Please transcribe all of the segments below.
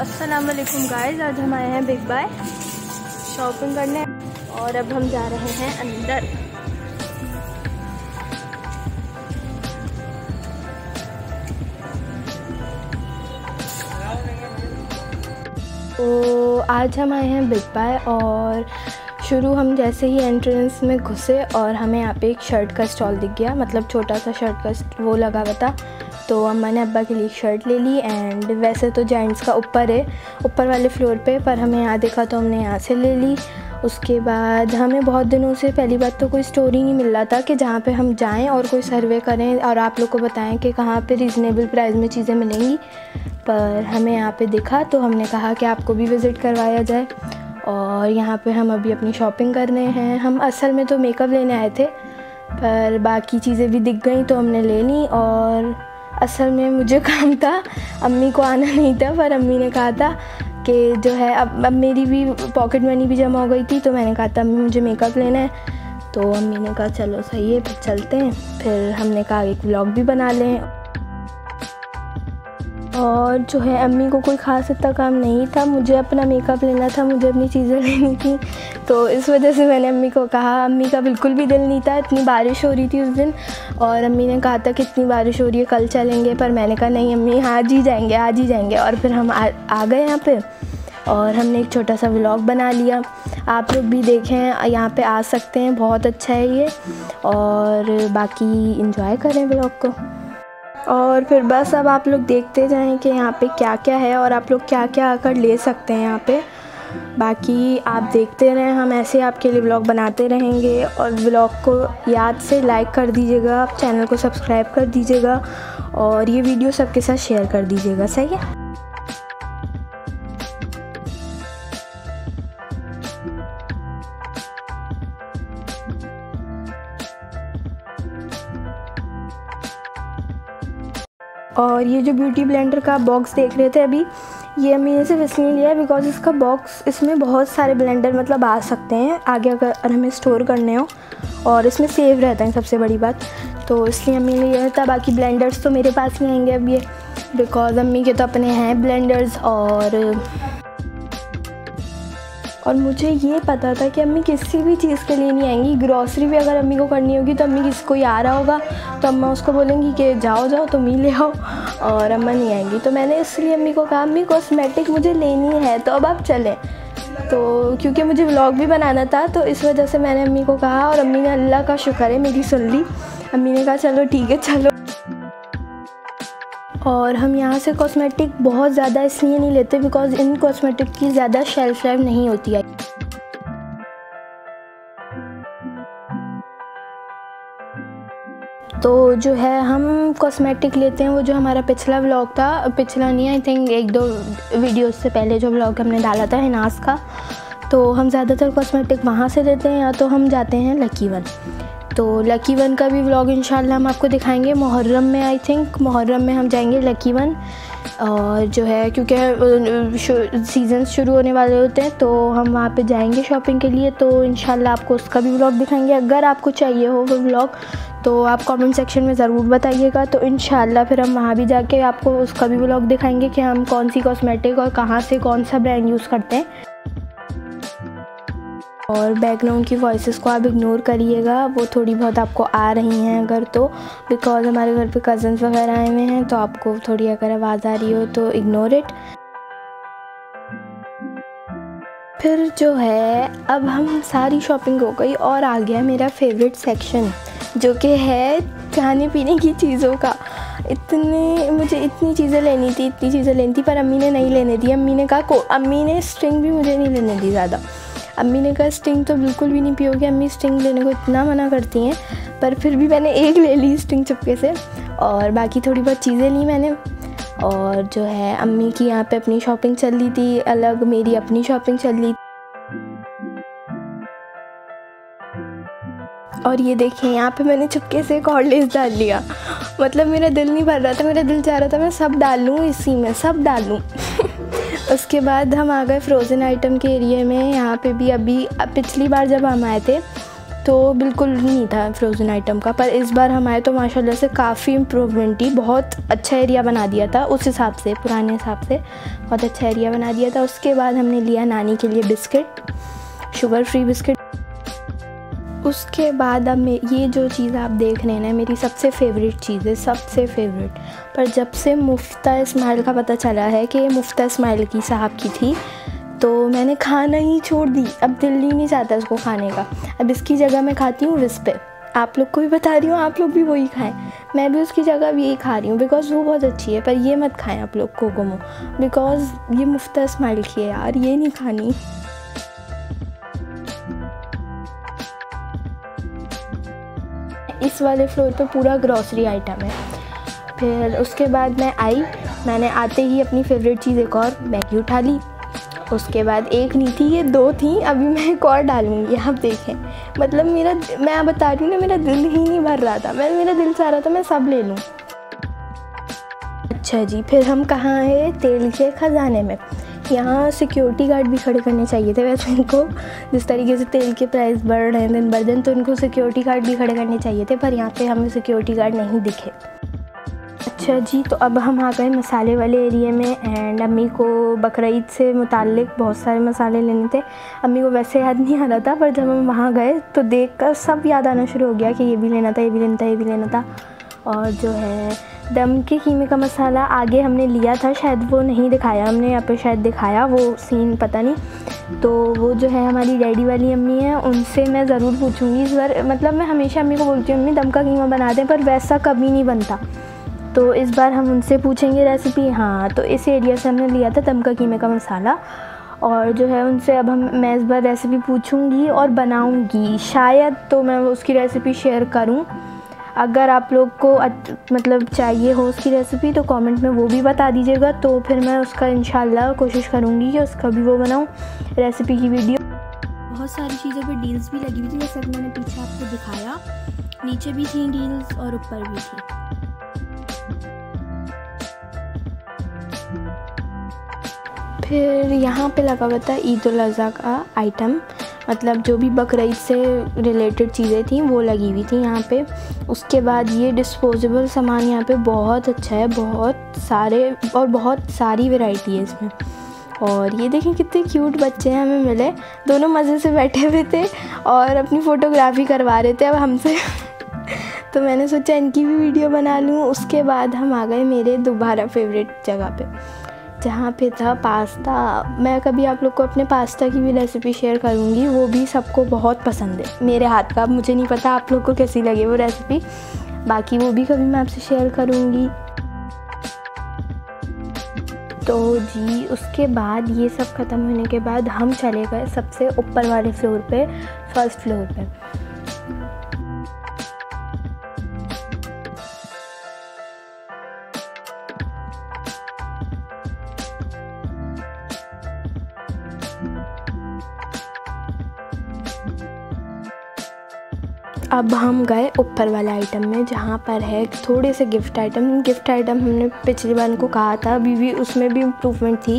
अस्सलाम वालेकुम गाइस, आज हम आए हैं बिग बाय शॉपिंग करने और अब हम जा रहे हैं अंदर। तो आज हम आए हैं बिग बाय और शुरू हम जैसे ही एंट्रेंस में घुसे और हमें यहाँ पे एक शर्ट का स्टॉल दिख गया, मतलब छोटा सा शर्ट का वो लगा हुआ था। तो अम्मा ने अब्बा के लिए शर्ट ले ली एंड वैसे तो जेंट्स का ऊपर है, ऊपर वाले फ्लोर पे, पर हमें यहाँ देखा तो हमने यहाँ से ले ली। उसके बाद हमें बहुत दिनों से पहली बात तो कोई स्टोर ही नहीं मिल रहा था कि जहाँ पे हम जाएं और कोई सर्वे करें और आप लोग को बताएं कि कहाँ पे रीज़नेबल प्राइस में चीज़ें मिलेंगी, पर हमें यहाँ पे दिखा तो हमने कहा कि आपको भी विज़िट करवाया जाए। और यहाँ पे हम अभी अपनी शॉपिंग कर रहे हैं। हम असल में तो मेकअप लेने आए थे, पर बाकी चीज़ें भी दिख गई तो हमने ले ली। और असल में मुझे काम था, अम्मी को आना नहीं था, पर अम्मी ने कहा था कि जो है अब मेरी भी पॉकेट मनी भी जमा हो गई थी, तो मैंने कहा था अम्मी मुझे मेकअप लेना है। तो अम्मी ने कहा चलो सही है फिर चलते हैं। फिर हमने कहा एक व्लॉग भी बना लें। और जो है अम्मी को कोई ख़ास इतना काम नहीं था, मुझे अपना मेकअप लेना था, मुझे अपनी चीज़ें लेनी थी, तो इस वजह से मैंने अम्मी को कहा। अम्मी का बिल्कुल भी दिल नहीं था, इतनी बारिश हो रही थी उस दिन और अम्मी ने कहा था कि इतनी बारिश हो रही है कल चलेंगे, पर मैंने कहा नहीं अम्मी आज ही जाएंगे आज ही जाएंगे। और फिर हम आ गए यहाँ पे और हमने एक छोटा सा व्लॉग बना लिया। आप लोग भी देखें, यहाँ पे आ सकते हैं, बहुत अच्छा है ये। और बाकी इंजॉय करें व्लॉग को। और फिर बस अब आप लोग देखते जाएं कि यहाँ पे क्या क्या है और आप लोग क्या क्या आकर ले सकते हैं यहाँ पे। बाकी आप देखते रहें, हम ऐसे आपके लिए व्लॉग बनाते रहेंगे। और व्लॉग को याद से लाइक कर दीजिएगा, आप चैनल को सब्सक्राइब कर दीजिएगा और ये वीडियो सबके साथ शेयर कर दीजिएगा, सही है। और ये जो ब्यूटी ब्लेंडर का बॉक्स देख रहे थे अभी, ये अम्मी ने सिर्फ इसलिए लिया है बिकॉज इसका बॉक्स, इसमें बहुत सारे ब्लेंडर मतलब आ सकते हैं आगे अगर हमें स्टोर करने हो, और इसमें सेव रहता है सबसे बड़ी बात, तो इसलिए अम्मी ने लिया था। बाकी ब्लेंडर्स तो मेरे पास नहीं आएंगे अब ये, बिकॉज अम्मी के तो अपने हैं ब्लेंडर्स। और मुझे ये पता था कि अम्मी किसी भी चीज़ के लिए नहीं आएंगी। ग्रॉसरी भी अगर अम्मी को करनी होगी तो अम्मी किसी कोई आ रहा होगा तो अम्मा उसको बोलेंगी कि जाओ जाओ तुम ही ले आओ, और अम्मा नहीं आएंगी। तो मैंने इसलिए अम्मी को कहा अम्मी कॉस्मेटिक मुझे लेनी है तो अब आप चलें। तो क्योंकि मुझे व्लॉग भी बनाना था तो इस वजह से मैंने अम्मी को कहा और अम्मी ने, अल्लाह का शुक्र है, मेरी सुन ली। अम्मी ने कहा चलो ठीक है चलो। और हम यहाँ से कॉस्मेटिक बहुत ज़्यादा इसलिए नहीं लेते बिकॉज इन कॉस्मेटिक की ज़्यादा शेल्फ लाइफ नहीं होती है। तो जो है हम कॉस्मेटिक लेते हैं, वो जो हमारा पिछला व्लॉग था, पिछला नहीं आई थिंक 1-2 वीडियोस से पहले जो व्लॉग हमने डाला था हिनास का, तो हम ज़्यादातर कॉस्मेटिक वहाँ से लेते हैं, या तो हम जाते हैं लकी वन। तो लकी वन का भी व्लॉग इंशाल्लाह हम आपको दिखाएंगे मुहर्रम में, आई थिंक मुहर्रम में हम जाएंगे लकी वन। और जो है क्योंकि सीज़न शुरू होने वाले होते हैं तो हम वहाँ पे जाएंगे शॉपिंग के लिए, तो इंशाल्लाह आपको उसका भी व्लॉग दिखाएंगे। अगर आपको चाहिए हो वो व्लॉग तो आप कमेंट सेक्शन में ज़रूर बताइएगा, तो इंशाल्लाह फिर हम वहाँ भी जाके आपको उसका भी व्लॉग दिखाएंगे कि हम कौन सी कॉस्मेटिक और कहाँ से कौन सा ब्रांड यूज़ करते हैं। और बैकग्राउंड की वॉइसेस को आप इग्नोर करिएगा, वो थोड़ी बहुत आपको आ रही हैं अगर तो, बिकॉज हमारे घर पे कज़न्स वगैरह आए हुए हैं, तो आपको थोड़ी अगर आवाज़ आ रही हो तो इग्नोर इट। फिर जो है अब हम सारी शॉपिंग हो गई और आ गया मेरा फेवरेट सेक्शन, जो कि है खाने पीने की चीज़ों का। मुझे इतनी चीज़ें लेनी थी पर अम्मी ने नहीं लेने दी। अम्मी ने कहा अम्मी ने स्ट्रिंग भी मुझे नहीं लेने दी ज़्यादा। अम्मी ने कहा स्टिंग तो बिल्कुल भी नहीं पियोगे, अम्मी स्टिंग लेने को इतना मना करती हैं, पर फिर भी मैंने एक ले ली स्टिंग चुपके से, और बाकी थोड़ी बहुत चीज़ें ली मैंने। और जो है अम्मी की यहाँ पे अपनी शॉपिंग चल रही थी अलग, मेरी अपनी शॉपिंग चल रही। और ये देखिए यहाँ पे मैंने चुपके से एक और लेस डाल लिया, मतलब मेरा दिल नहीं भर रहा था, मेरा दिल चाह रहा था मैं सब डाल लूँ इसी में, सब डाल लूँ। उसके बाद हम आ गए फ्रोज़न आइटम के एरिया में। यहाँ पे भी अभी पिछली बार जब हम आए थे तो बिल्कुल नहीं था फ्रोज़न आइटम का। पर इस बार हम आए तो माशाल्लाह से काफ़ी इम्प्रूवमेंट थी, बहुत अच्छा एरिया बना दिया था उस हिसाब से, पुराने हिसाब से बहुत अच्छा एरिया बना दिया था। उसके बाद हमने लिया नानी के लिए बिस्किट, शुगर फ्री बिस्किट। उसके बाद अब ये जो चीज़ आप देख रहे हैं ना, मेरी सबसे फेवरेट चीज़ है, सबसे फेवरेट। पर जब से मुफ्ता इस्माइल का पता चला है कि ये मुफ्ता इस्माइल की साहब की थी, तो मैंने खाना ही छोड़ दी। अब दिल ही नहीं चाहता इसको खाने का। अब इसकी जगह मैं खाती हूँ विस्पे। आप लोग को भी बता रही हूँ, आप लोग भी वही खाएं। मैं भी उसकी जगह अब यही खा रही हूँ बिकॉज़ वो बहुत अच्छी है। पर ये मत खाएं आप लोग कोकोमो, बिकॉज़ ये मुफ्ता इस्माइल की है यार, ये नहीं खानी। इस वाले फ्लोर पे पूरा ग्रॉसरी आइटम है। फिर उसके बाद मैंने आते ही अपनी फेवरेट चीज़ एक और मैगी उठा ली। उसके बाद एक नहीं थी, ये 2 थी। अभी मैं एक और डालूँगी, आप देखें। मतलब मैं बता रही हूँ ना, मेरा दिल ही नहीं भर रहा था। मेरा दिल चाह रहा था मैं सब ले लूँ। अच्छा जी, फिर हम कहाँ हैं? तेल के ख़जाने में। यहाँ सिक्योरिटी गार्ड भी खड़े करने चाहिए थे वैसे इनको। जिस तरीके से तेल के प्राइस बढ़ रहे हैं दिन बर दिन, तो इनको सिक्योरिटी गार्ड भी खड़े करने चाहिए थे। पर यहाँ पे हमें सिक्योरिटी गार्ड नहीं दिखे। अच्छा जी, तो अब हम आ गए मसाले वाले एरिया में। एंड अम्मी को बकरीद से मुताल्लिक बहुत सारे मसाले लेने थे। अम्मी को वैसे याद नहीं आ रहा था, पर जब हम वहाँ गए तो देखकर सब याद आना शुरू हो गया कि ये भी लेना था, ये भी लेना था, ये भी लेना था। और जो है दम के कीमे का मसाला आगे हमने लिया था, शायद वो नहीं दिखाया हमने, यहाँ पे शायद दिखाया वो सीन, पता नहीं। तो वो जो है हमारी डैडी वाली अम्मी है, उनसे मैं ज़रूर पूछूंगी इस बार। मतलब मैं हमेशा अम्मी को बोलती हूँ अम्मी दम का कीमा बना दें, पर वैसा कभी नहीं बनता। तो इस बार हम उनसे पूछेंगे रेसिपी। हाँ, तो इस एरिया से हमने लिया था दम का कीमे का मसाला। और जो है उनसे अब मैं इस बार रेसिपी पूछूंगी और बनाऊंगी। शायद तो मैं उसकी रेसिपी शेयर करूं। अगर आप लोग को मतलब चाहिए हो उसकी रेसिपी तो कमेंट में वो भी बता दीजिएगा। तो फिर मैं उसका इंशाल्लाह कोशिश करूंगी कि उसका भी वो बनाऊं रेसिपी की वीडियो। बहुत सारी चीज़ों पे डील्स भी लगी हुई थी, जैसे मैंने पीछे आपको दिखाया। नीचे भी थी डील्स और ऊपर भी थी। फिर यहाँ पे लगा हुआ था ईद उल अज़हा का आइटम, मतलब जो भी बकरीद से रिलेटेड चीज़ें थी वो लगी हुई थी यहाँ पे। उसके बाद ये डिस्पोजेबल सामान यहाँ पे बहुत अच्छा है, बहुत सारे और बहुत सारी वैरायटी है इसमें। और ये देखें कितने क्यूट बच्चे हैं हमें मिले, दोनों मज़े से बैठे हुए थे और अपनी फ़ोटोग्राफी करवा रहे थे अब हमसे। तो मैंने सोचा इनकी भी वीडियो बना लूँ। उसके बाद हम आ गए मेरे दोबारा फेवरेट जगह पे, जहाँ पे था पास्ता। मैं कभी आप लोग को अपने पास्ता की भी रेसिपी शेयर करूँगी, वो भी सबको बहुत पसंद है मेरे हाथ का। अब मुझे नहीं पता आप लोग को कैसी लगे वो रेसिपी, बाकी वो भी कभी मैं आपसे शेयर करूँगी। तो जी उसके बाद ये सब ख़त्म होने के बाद हम चले गए सबसे ऊपर वाले फ्लोर पे, फर्स्ट फ्लोर पे। अब हम गए ऊपर वाले आइटम में, जहाँ पर है थोड़े से गिफ्ट आइटम हमने पिछली बार इनको कहा था, अभी भी उसमें भी इम्प्रूवमेंट थी।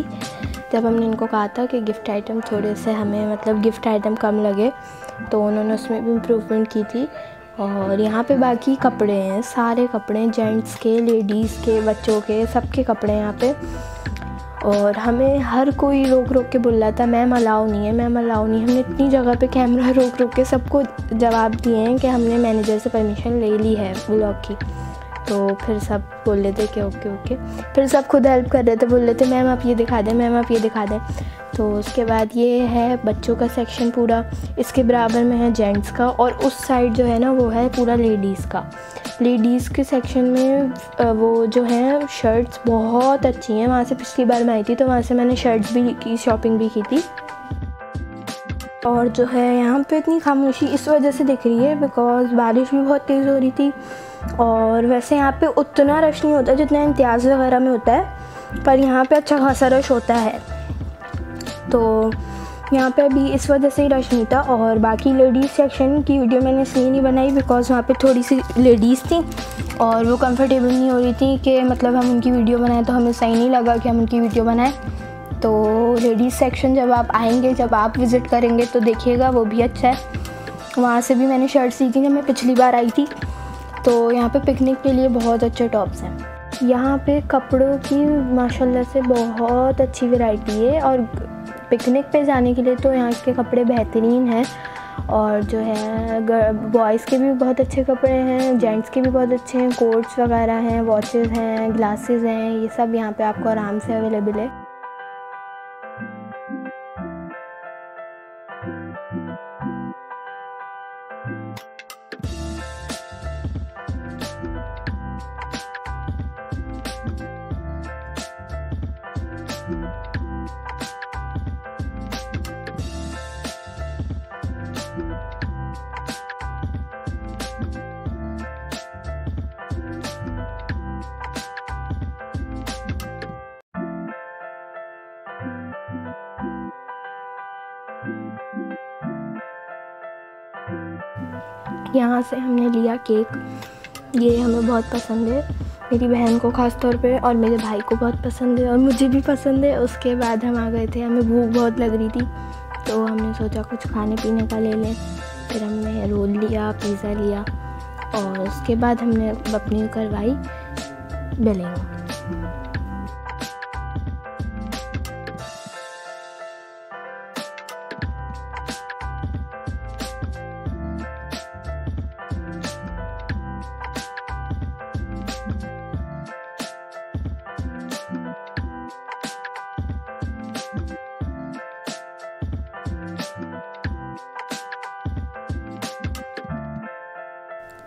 जब हमने इनको कहा था कि गिफ्ट आइटम थोड़े से हमें मतलब गिफ्ट आइटम कम लगे, तो उन्होंने उसमें भी इम्प्रूवमेंट की थी। और यहाँ पे बाकी कपड़े हैं, सारे कपड़े, जेंट्स के, लेडीज़ के, बच्चों के, सबके कपड़े यहाँ पे। और हमें हर कोई रोक रोक के बोल रहा था मैम अलाउ नहीं है, मैम अलाउ नहीं है। हमने इतनी जगह पे कैमरा रोक रोक के सबको जवाब दिए हैं कि हमने मैनेजर से परमिशन ले ली है व्लॉग की। तो फिर सब बोल रहे थे कि ओके। फिर सब खुद हेल्प कर रहे थे, बोल रहे थे मैम आप ये दिखा दें, मैम आप ये दिखा दें। तो उसके बाद ये है बच्चों का सेक्शन पूरा, इसके बराबर में है जेंट्स का, और उस साइड जो है ना वो है पूरा लेडीज़ का। लेडीज़ के सेक्शन में वो जो है शर्ट्स बहुत अच्छी हैं। वहाँ से पिछली बार मैं आई थी तो वहाँ से मैंने शर्ट्स भी की, शॉपिंग भी की थी। और जो है यहाँ पे इतनी खामोशी इस वजह से दिख रही है बिकॉज़ बारिश भी बहुत तेज़ हो रही थी। और वैसे यहाँ पे उतना रश नहीं होता जितना इम्तियाज़ वगैरह में होता है, पर यहाँ पे अच्छा खासा रश होता है। तो यहाँ पे अभी इस वजह से ही रश नहीं था। और बाकी लेडीज़ सेक्शन की वीडियो मैंने इसलिए नहीं बनाई बिकॉज़ वहाँ पे थोड़ी सी लेडीज़ थी और वो कंफर्टेबल नहीं हो रही थी कि मतलब हम उनकी वीडियो बनाएं, तो हमें सही नहीं लगा कि हम उनकी वीडियो बनाएं। तो लेडीज़ सेक्शन जब आप आएंगे, जब आप विज़िट करेंगे तो देखिएगा वो भी अच्छा है। वहाँ से भी मैंने शर्ट्स ली थी जब मैं पिछली बार आई थी। तो यहाँ पे पिकनिक के लिए बहुत अच्छे टॉप्स हैं। यहाँ पे कपड़ों की माशाल्लाह से बहुत अच्छी वैरायटी है और पिकनिक पे जाने के लिए तो यहाँ के कपड़े बेहतरीन हैं। और जो है बॉयज़ के भी बहुत अच्छे कपड़े हैं, जेंट्स के भी बहुत अच्छे हैं, कोट्स वगैरह हैं, वॉचेस हैं, ग्लासेस हैं, ये सब यहाँ पे आपको आराम से अवेलेबल है। यहाँ से हमने लिया केक, ये हमें बहुत पसंद है, मेरी बहन को ख़ास तौर पे और मेरे भाई को बहुत पसंद है और मुझे भी पसंद है। उसके बाद हम आ गए थे, हमें भूख बहुत लग रही थी तो हमने सोचा कुछ खाने पीने का ले लें। फिर हमने रोल लिया, पिज़्ज़ा लिया और उसके बाद हमने अपनी करवाई बिलिंग।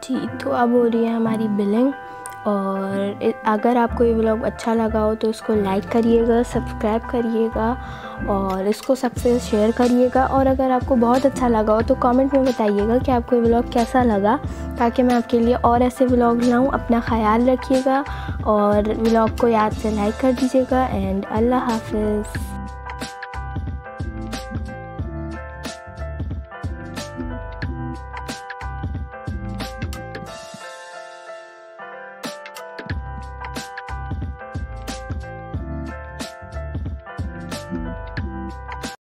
जी, तो अब हो रही है हमारी बिलिंग। और अगर आपको ये व्लॉग अच्छा लगा हो तो इसको लाइक करिएगा, सब्सक्राइब करिएगा और इसको सबसे शेयर करिएगा। और अगर आपको बहुत अच्छा लगा हो तो कमेंट में बताइएगा कि आपको ये व्लॉग कैसा लगा, ताकि मैं आपके लिए और ऐसे व्लॉग लाऊं। अपना ख्याल रखिएगा और व्लॉग को याद से लाइक कर दीजिएगा एंड अल्लाह हाफ़िज़।